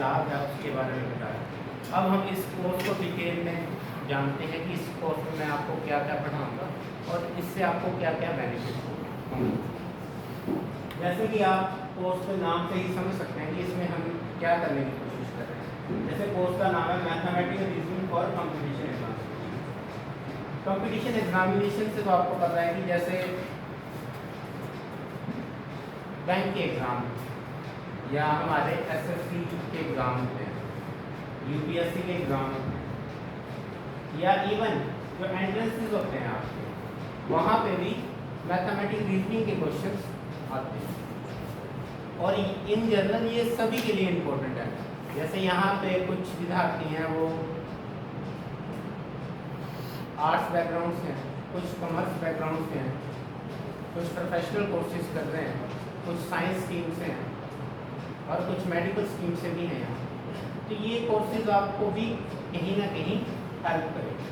लाभ है उसके बारे में बताया। अब हम इस कोर्स को डिटेल में जानते हैं कि इस कोर्स में मैं आपको क्या क्या पढ़ाऊँगा और इससे आपको क्या क्या बेनिफिट होंगे। जैसे कि आप कोर्स के नाम से ही समझ सकते हैं कि इसमें हम क्या करने की कोशिश कर रहे हैं। जैसे कोर्स का नाम है mathematical reasoning for competition examination. Competition examination से तो आपको पता है कि जैसे बैंक के एग्ज़ाम या हमारे एसएससी के एग्ज़ाम होते हैं, यूपीएससी के एग्ज़ाम होते हैं, या इवन जो एंट्रेंसेस होते हैं आपके, वहाँ पे भी मैथमेटिक्स रीजनिंग के क्वेश्चंस आते हैं और इन जनरल ये सभी के लिए इम्पोर्टेंट है। जैसे यहाँ पे कुछ विद्यार्थी हैं वो आर्ट्स बैकग्राउंड से हैं, कुछ कॉमर्स बैकग्राउंड से हैं, कुछ प्रोफेशनल कोर्सेज कर रहे हैं, कुछ साइंस स्ट्रीम से हैं और कुछ मेडिकल स्ट्रीम से भी हैं यहाँ। तो ये कोर्सेज आपको भी कहीं ना कहीं हेल्प करेंगे,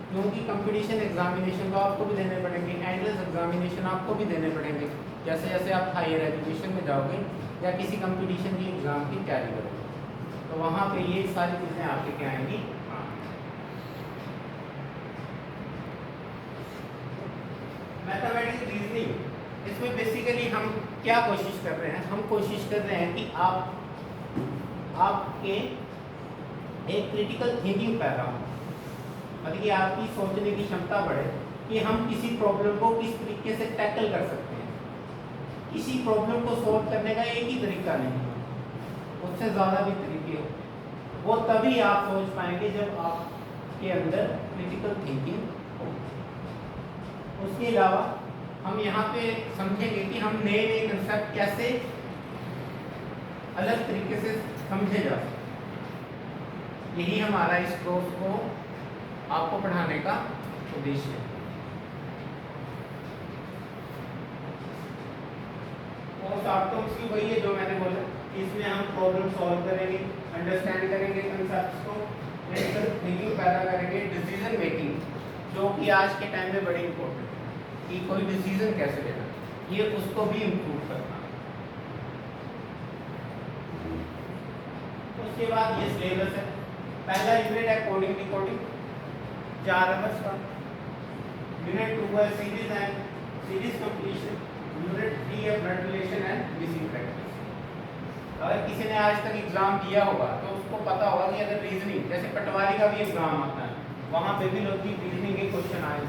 क्योंकि कंपटीशन एग्जामिनेशन तो आपको भी देने पड़ेंगे, एंट्रेंस एग्जामिनेशन आपको भी देने पड़ेंगे जैसे जैसे आप हायर एजुकेशन में जाओगे या किसी कंपटीशन की एग्ज़ाम की तैयारी करोगे, तो वहाँ पे ये सारी चीज़ें आपके क्या आएंगी। मैथमेटिक्स रीजनिंग, इसमें बेसिकली हम क्या कोशिश कर रहे हैं, हम कोशिश कर रहे हैं कि आपके एक क्रिटिकल थिंकिंग पैदा हो, मतलब कि आपकी सोचने की क्षमता बढ़े कि हम किसी प्रॉब्लम को किस तरीके से टैकल कर सकते हैं। किसी प्रॉब्लम को सॉल्व करने का एक ही तरीका नहीं है, उससे ज़्यादा भी तरीके हो, वो तभी आप सोच पाएंगे जब आपके अंदर क्रिटिकल थिंकिंग हो। उसके अलावा हम यहाँ पे समझेंगे कि हम नए नए कंसेप्ट कैसे अलग तरीके से समझे जा सकते। यही हमारा इस कोर्स को आपको पढ़ाने का उद्देश्य है। कोर्स आउटकम्स की वही है जो मैंने बोला, इसमें हम प्रॉब्लम सॉल्व करेंगे, अंडरस्टैंड करेंगे कंसेप्ट्स को, क्रिटिकल थिंकिंग पैदा करेंगे, डिसीजन मेकिंग जो कि आज के टाइम में बड़ी इंपॉर्टेंट है कि कोई डिसीजन कैसे लेना, ये उसको भी इम्प्रूव करना। उसके बाद ये सिलेबस है। पहला यूनिट है कोडिंग डिकोडिंग, 4 नंबर का। यूनिट 2 है series and series completion. Unit 3 है blood relation and missing practice. अगर किसी ने आज तक एग्जाम दिया होगा तो उसको पता होगा कि अगर रीजनिंग, जैसे पटवारी का भी एग्जाम आता है, वहाँ पे भी लोग रीजनिंग के क्वेश्चन आए,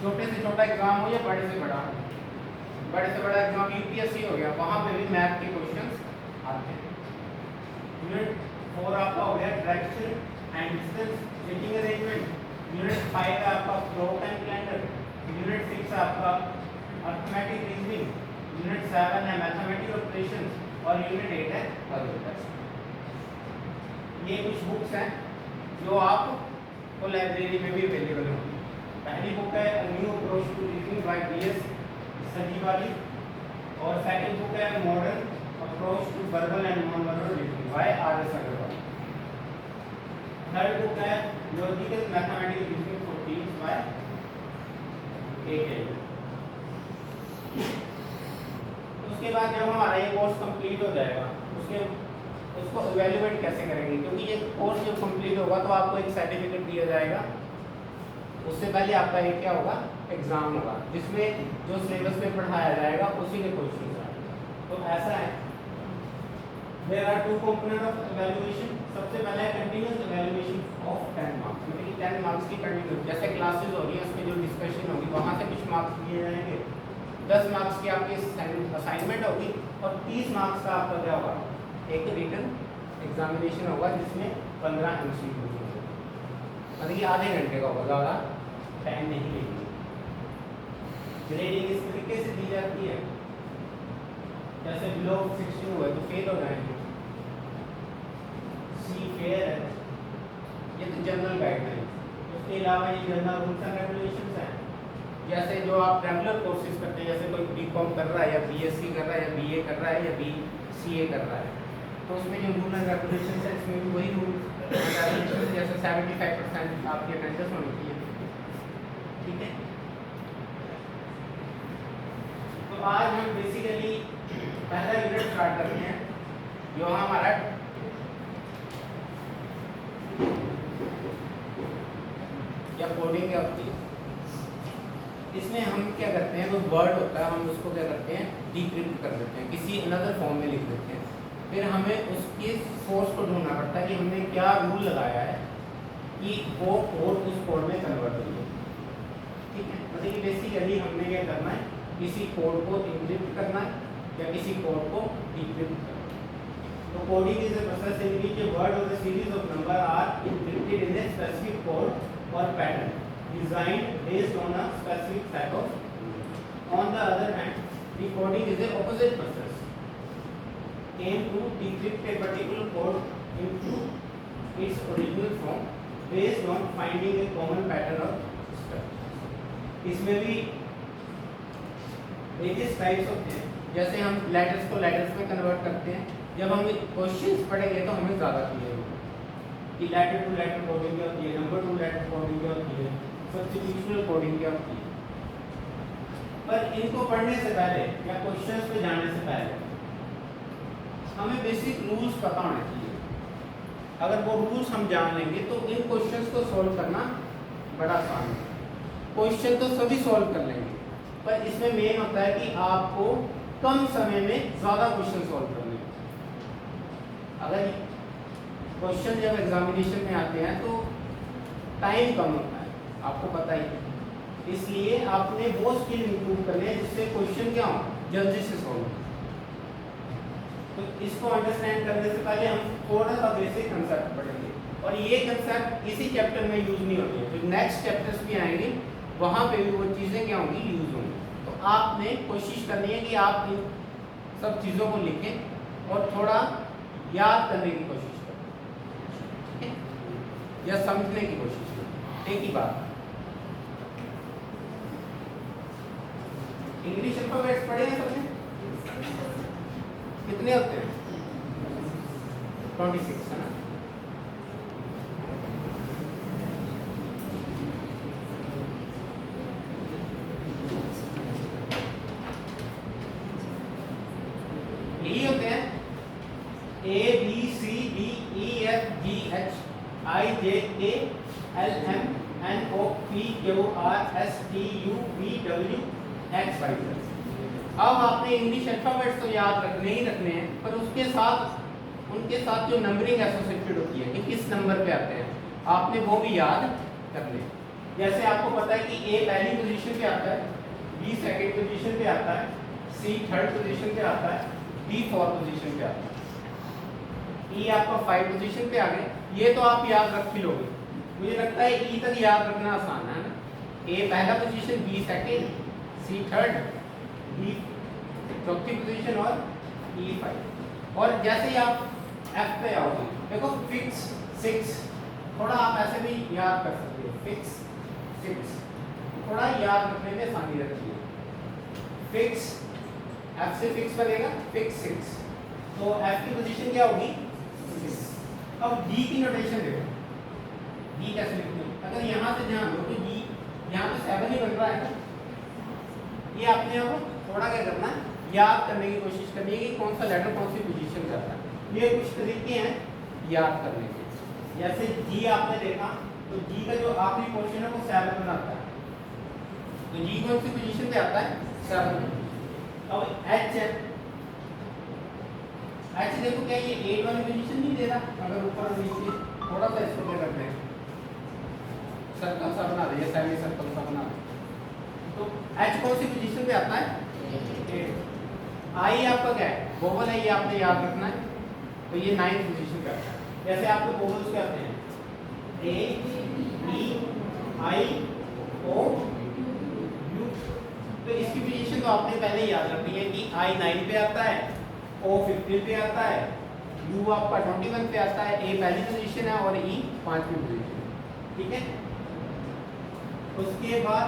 छोटे से छोटा एग्जाम हो या बड़े से बड़ा, बड़े से बड़ा एग्जाम यूपीएससी हो गया, वहाँ पे भी मैथ के क्वेश्चंस आते हैं। यूनिट 4 आपका हो गया direction and distance seating arrangement. Unit 5 है आपका प्लॉट एंड कैलेंडर। यूनिट 6 है आपका अरिथमेटिक रीजनिंग। यूनिट 7 है मैथमेटिकल ऑपरेशंस और यूनिट 8 है अल्जेब्रा। ये कुछ बुक्स हैं जो आपको लाइब्रेरी में भी अवेलेबल होंगी। पहली बुक है new approach to reasoning by BS Sanjeevani और सेकंड बुक है modern approach to verbal and non verbal reasoning by RS. Agarwal. Third book है logical mathematical reasoning for teams by AK. उसके बाद जब हमारा ये कोर्स कंप्लीट हो जाएगा उसको इवैल्यूएट कैसे करेंगे, क्योंकि ये कोर्स जब कंप्लीट होगा तो आपको एक सर्टिफिकेट दिया जाएगा। उससे पहले आपका एक क्या होगा, एग्जाम होगा, जिसमें जो सिलेबस में पढ़ाया जाएगा उसी के क्वेश्चन आएंगे। तो ऐसा है, there are 2 component of evaluation. सबसे पहला है कंटीन्यूअस इवैल्यूएशन ऑफ 10 मार्क्स, मतलब कि 10 मार्क्स की कंटीन्यूअस, जैसे क्लासेस हो रही है उसमें जो डिस्कशन होगी वहाँ से कुछ मार्क्स दिए जाएंगे। 10 मार्क्स की आपकी असाइनमेंट होगी और 30 मार्क्स का आपका क्या होगा, एक रिटन एग्जामिनेशन होगा जिसमें 15 MCQ होंगे, मतलब कि आधे घंटे का होगा, ज़्यादा टाइम नहीं लेगी। ग्रेडिंग इस तरीके से दी जाती है, जैसे बिलो 16 हुआ तो फेल हो जाएंगे, सी फेयर है, ये तो जनरल गाइडलाइन। उसके अलावा ये जनरल रूल्स एंड रेगुलेशंस हैं, जैसे जो आप रेगुलर कोर्सेज करते हैं, जैसे कोई बीकॉम कर रहा है या बीएससी कर रहा है या बीए कर रहा है या बीसीए कर रहा है, तो उसमें जो रूल एंड रेगुलेशंस है इसमें भी वही रूल जैसे 75% आपकी अटेंडेंस होनी चाहिए, ठीक है। तो आज हम बेसिकली पहला यूनिट स्टार्ट करते हैं ये वहाँ हमारा या कोडिंग क्या होती है, इसमें हम क्या करते हैं, वो वर्ड होता है हम उसको क्या करते हैं डिक्रिप्ट कर देते हैं, किसी अनदर फॉर्म में लिख देते हैं। फिर हमें उसके सोर्स को ढूंढना पड़ता है कि हमने क्या रूल लगाया है कि वो कोड उस कोड में कन्वर्ट हो जाए। ठीक है, मतलब कि बेसिकली हमने क्या करना है, किसी कोड को इंक्रिप्ट करना है या किसी कोड को डिक्रिप्ट करना है। तो coding is a process in which a word or a series of number are encrypted in a specific code or pattern designed based on a specific set of rules. On the other hand, decoding is a opposite process aimed to decrypt a particular code into its original form based on finding a common pattern of structure. इसमें भी various types होते हैं, जैसे हम letters को letters में convert करते हैं। जब हम क्वेश्चंस पढ़ेंगे तो हमें ज़्यादा क्लियर होगा कि लेटर टू लेटर कोडिंग क्या होती है, नंबर टू लेटर कोडिंग क्या होती है, सब्स्टिट्यूशनल कोडिंग क्या होती है। पर इनको पढ़ने से पहले या क्वेश्चंस पे जाने से पहले हमें बेसिक रूल्स पता होने चाहिए। अगर वो रूल्स हम जान लेंगे तो इन क्वेश्चंस को सॉल्व करना बड़ा आसान है। क्वेश्चन तो सभी सॉल्व कर लेंगे, पर इसमें मेन होता है कि आपको कम समय में ज़्यादा क्वेश्चन सॉल्व करने। अगर क्वेश्चन जब एग्जामिनेशन में आते हैं तो टाइम कम होता है, आपको पता ही है। इसलिए आपने वो स्किल इंप्रूव करनी है जिससे क्वेश्चन क्या हो, जल्दी से सॉल्व हो। तो इसको अंडरस्टैंड करने से पहले हम थोड़ा सा बेसिक कंसेप्ट पढ़ेंगे, और ये कंसेप्ट इसी चैप्टर में यूज नहीं होती है, जो नेक्स्ट चैप्टर्स भी आएंगे वहाँ पे भी वो चीज़ें क्या होंगी, यूज होंगी। तो आपने कोशिश करनी है कि आप इन सब चीज़ों को लिखें और थोड़ा याद करने की कोशिश करें या समझने की कोशिश करें। एक ही बात, इंग्लिश अल्फाबेट्स पढ़े हैं सबने? कितने होते हैं? 26 है ना। यही होते हैं A B C D E F G H I J K L M N O P Q R S T U V W X Y Z। अब आपने इंग्लिश अल्फाबेट्स तो याद रखने ही रखने हैं, पर उसके साथ उनके साथ जो नंबरिंग एसोसिएटेड होती है कि किस नंबर पे आते हैं, आपने वो भी याद करने। जैसे आपको पता है कि A पहली पोजीशन पे आता है, B सेकंड पोजीशन पे आता है, C थर्ड पोजीशन पे आता है, D फोर्थ पोजीशन पे आता है, E आपका 5 पोजीशन पे आ गए। ये तो आप याद रख ही लोगे। मुझे लगता है E तक याद रखना आसान है ना। A पहला position, B second, C third, D चौथी पोजीशन और E 5। और जैसे ही आप F पे आओगे, देखो फिक्स 6, थोड़ा आप ऐसे भी याद कर सकते हो, फिक्स 6, थोड़ा याद रखने में आसानी रहती है। फिक्स F से फिक्स बनेगा, फिक्स 6, तो F की पोजीशन क्या होगी, 6। अब D की नोटेशन देखो, D कैसे लिखते हैं? अगर यहाँ से ध्यान दो तो D यहाँ पे 7 ही बन रहा है ना। ये आपने अब थोड़ा क्या करना है, याद करने की कोशिश करनी है कि कौन सा लेटर कौन सी पोजीशन कर रहा है। ये कुछ तरीके हैं याद करने के। जैसे G आपने देखा तो G का जो आखिरी पोर्शन है वो 7 में आता है, तो G कौन सी पोजीशन पे आता है, 7 में। अब H है, H देखो क्या ये 8 वाली पोजीशन नहीं दे रहा, अगर ऊपर और नीचे थोड़ा सा इसको क्या करते हैं, सर्कल सा बना दे, सेमी सर्कल सा बना दे, तो H कौन सी पोजीशन पे आता है, 8। I आपका क्या है, वोवल है, ये आपने याद रखना है, तो ये 9th पोजीशन पे आता है। जैसे आपको वोवल्स क्या आते हैं, A E I O U, तो इसकी पोजीशन तो आपने पहले ही याद रखनी है कि I 9 पे आता है, O 15 पे आता है, U आपका 21 पे आता है, A पहली पोजीशन है और E 5वीं पोजीशन है। ठीक है, उसके बाद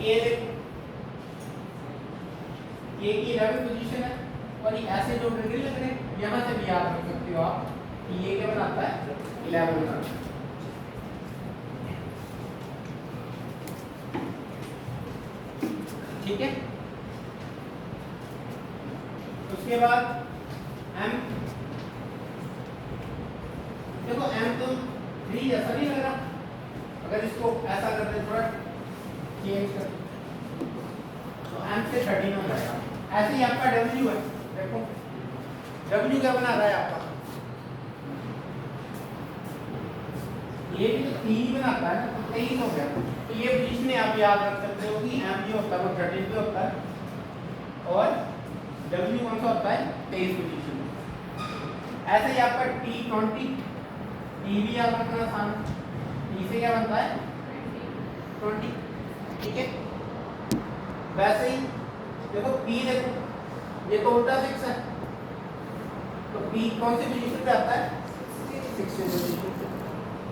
A की 11th पोजीशन है, और ये ऐसे जो ट्रिंगल लग रहे हैं यहाँ से भी याद रख सकते हो आप कि ये क्या बनाता है, 11 बनाता है। ठीक है, उसके बाद डी ऐसा नहीं लग रहा? अगर इसको ऐसा कर दे, थोड़ा चेंज कर, तो m से 13 हो जाएगा। ऐसे ही आपका w है, देखो w क्या बना रहा है आपका, ये भी तो 3 ही बनाता है, तो 23 हो गया। तो ये पोजीशन आप याद रख सकते हो कि m जो होता है वो 13 पे होता है और w कौन सा होता है, 23 पोजीशन। ऐसे ही आपका t20, t भी याद रखना आसान, t से क्या बनता है 20, ठीक है। वैसे ही देखो p, देखो ये तो उल्टा 6 है, तो p कौन सी पोजीशन पे आता है, 6 पोजीशन पे।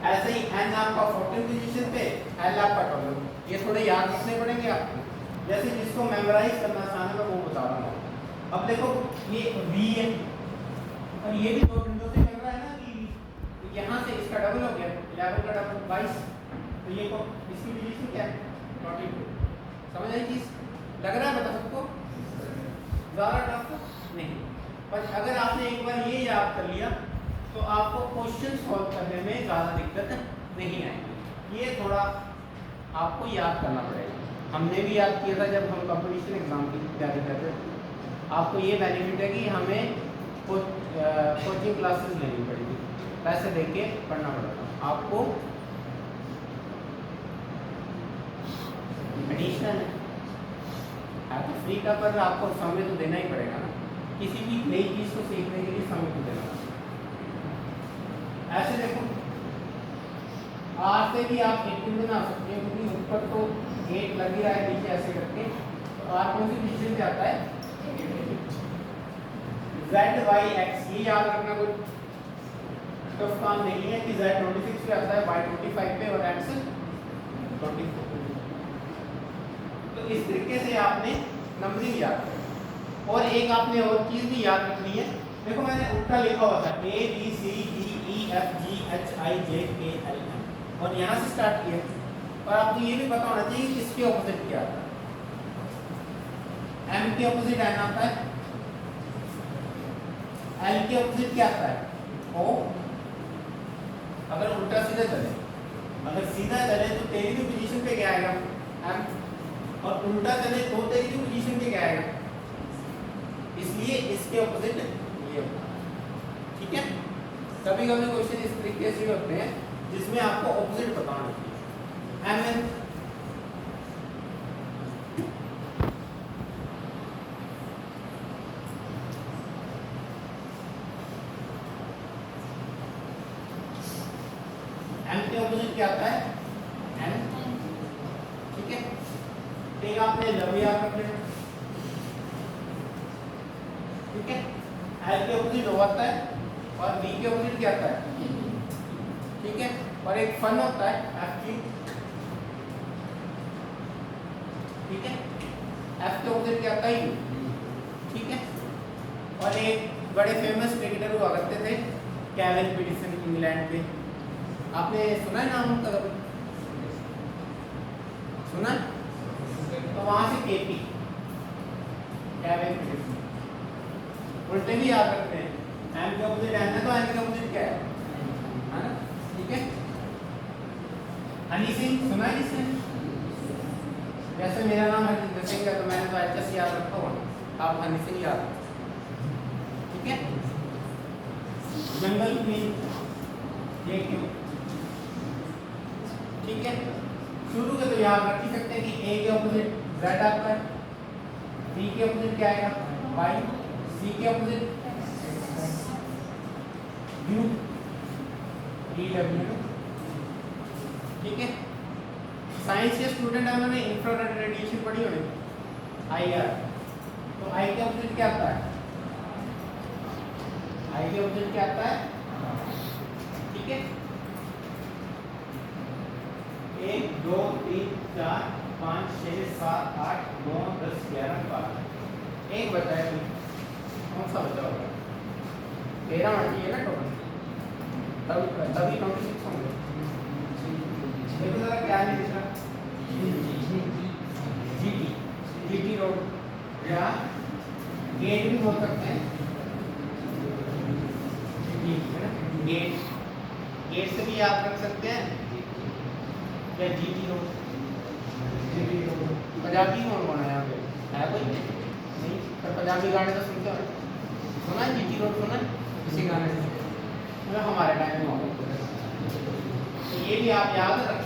ऐसे ही n आपका 14 पोजीशन पे, l आपका 12। ये थोड़े याद रखने पड़ेंगे आपको, जैसे जिसको मेमोराइज करना आसान है मैं वो बता रहा हूँ। अब देखो ये v है और ये भी 2 बिंदुओं से चल रहा है ना v, तो यहाँ से इसका डबल हो गया, 11 का डबल 22, तो ये को इसकी पोजीशन क्या है 42। समझ आई चीज, लग रहा है बता सबको, ज़्यादा टफ नहीं। पर अगर आपने एक बार ये याद कर लिया तो आपको क्वेश्चन सॉल्व करने में ज़्यादा दिक्कत नहीं आएगी। ये थोड़ा आपको याद करना पड़ेगा, हमने भी याद किया था जब हम कंपटीशन एग्जाम की तैयारी करते थे। आपको ये बेनिफिट है कि हमें कोचिंग क्लासेस लेनी पड़ेगी, पैसे दे के पढ़ना पड़ेगा आपको, एडिशनल है तो फ्री का, पर आपको समय तो देना ही पड़ेगा ना, किसी भी नई चीज़ को सीखने के लिए समय तो देना। ऐसे देखो आर से भी आप 18 बना सकते हैं, क्योंकि ऊपर तो 8 लग ही रहा है, नीचे ऐसे करके, तो आर कौन सी पोजीशन पे आता है, z y x। ये याद रखना कोई टफ काम नहीं है कि z 26 पे आता है, y 25 पे और x 24 पे। तो इस तरीके से आपने नंबरिंग याद करनी। और एक आपने और चीज़ भी याद रखनी है, देखो मैंने उल्टा लिखा हुआ था a b c d e f g h i j k l m, और यहाँ से स्टार्ट किया, और आपको ये भी पता होना चाहिए कि इसके ऑपोजिट क्या आता है। m के ऑपोजिट n आता है, l के ऑपोजिट क्या आता है o। अगर उल्टा सीधा चले, अगर सीधा चले तो तेरी भी पोजीशन पे क्या आएगा m, और उल्टा चले तो तेरी भी पोजीशन पे क्या आएगा, इसलिए इसके ऑपोजिट ये होगा, ठीक है। कभी कभी क्वेश्चन इस तरीके से होते हैं जिसमें आपको ऑपोजिट पता होना चाहिए। एम एन एम के ऑपोजिट क्या आता है एन, ठीक है। एक आपने लव याद रख लेना, ठीक है। एल के ऑपोजिट ओ आता है और बी के ऑपोजिट क्या आता है, ठीक है। और एक फन होता है एफ जी, ठीक है। एफ के ऑपोजिट क्या आता है यू, ठीक है। और एक बड़े फेमस क्रिकेटर हुआ करते थे केविन पीटरसन, इंग्लैंड के, आपने सुना है नाम उनका कभी, सुना है? तो वहां से केपी, केविन पीटरसन, उल्टे भी याद रखते हैं, एम के ऑपोजिट एन है तो एन के ऑपोजिट क्या है ना, ठीक है। हनी सिंह सुना है किसने, जैसे मेरा नाम हरजिंदर सिंह है तो मैंने तो एच याद रखा हुआ, आप हनी सिंह याद रखो, ठीक है। जंगल क्वीन, ये क्यों, ठीक है। शुरू के तो याद रख ही सकते हैं कि ए के ऑपोजिट जेड आता है, बी के ऑपोजिट क्या आएगा वाई, सी के ऑपोजिट यू, डी डब्ल्यू, ठीक है। साइंस के स्टूडेंट है, उन्होंने इंफ्रारेड रेडिएशन पढ़ी होगी, आई आर, तो आई के ऑपोजिट क्या आता है, आई के ऑपोजिट क्या आता है, ठीक है। 1 2 3 4 5 6 7 8 9 10 11 12, एक बचा है, कौन सा बचा होगा, 13 होनी है ना टोटल, तभी 26 होंगे। देखो जरा क्या है इसका, जीटी, जीटी रोड या गेट भी बोल सकते हैं, है ना, गेट, 8 से भी याद रख सकते हैं या जीटी रोड। पंजाबी कौन कौन है यहाँ पे, है कोई नहीं? पर पंजाबी गाने तो सुनते हो, सुना है जीटी रोड, सुना है किसी गाने से? मतलब हमारे टाइम में। तो ये भी आप याद रख